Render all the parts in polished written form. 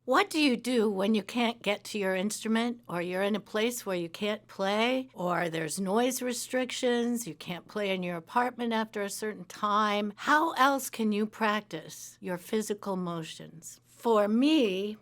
What do you do when you can't get to your instrument, or you're in a place where you can't play, or there's noise restrictions, you can't play in your apartment after a certain time? How else can you practice your physical motions? For me,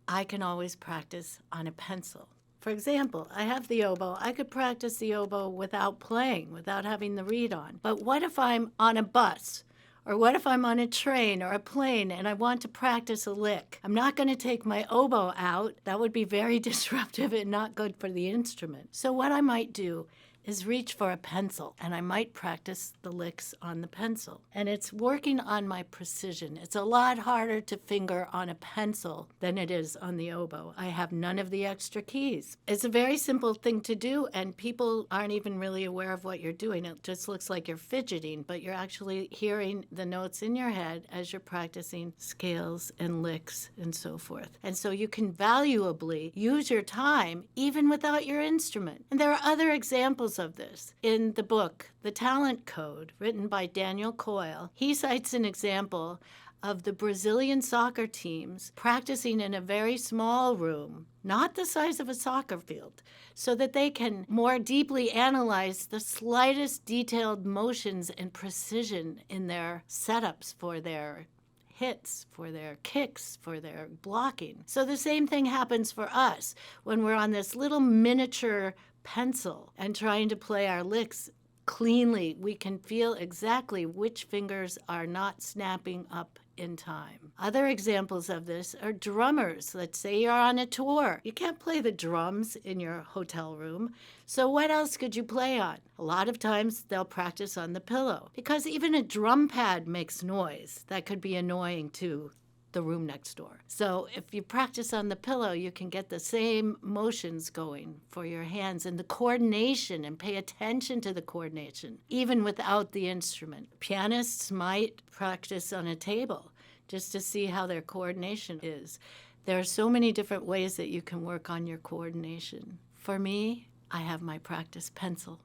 I can always practice on a pencil. For example, I have the oboe. I could practice the oboe without playing, without having the reed on. But what if I'm on a bus? Or what if I'm on a train or a plane and I want to practice a lick? I'm not going to take my oboe out. That would be very disruptive and not good for the instrument. So what I might do is reach for a pencil, and I might practice the licks on the pencil. And it's working on my precision. It's a lot harder to finger on a pencil than it is on the oboe. I have none of the extra keys. It's a very simple thing to do, and people aren't even really aware of what you're doing. It just looks like you're fidgeting, but you're actually hearing the notes in your head as you're practicing scales and licks and so forth. And so you can valuably use your time even without your instrument. And there are other examples of this. In the book, The Talent Code, written by Daniel Coyle, he cites an example of the Brazilian soccer teams practicing in a very small room, not the size of a soccer field, so that they can more deeply analyze the slightest detailed motions and precision in their setups for their hits, for their kicks, for their blocking. So the same thing happens for us when we're on this little miniature pencil and trying to play our licks cleanly. We can feel exactly which fingers are not snapping up in time. Other examples of this are drummers. Let's say you're on a tour. You can't play the drums in your hotel room. So what else could you play on? A lot of times they'll practice on the pillow because even a drum pad makes noise. That could be annoying to the room next door. So if you practice on the pillow, you can get the same motions going for your hands and the coordination, and pay attention to the coordination, even without the instrument. Pianists might practice on a table just to see how their coordination is. There are so many different ways that you can work on your coordination. For me, I have my practice pencil.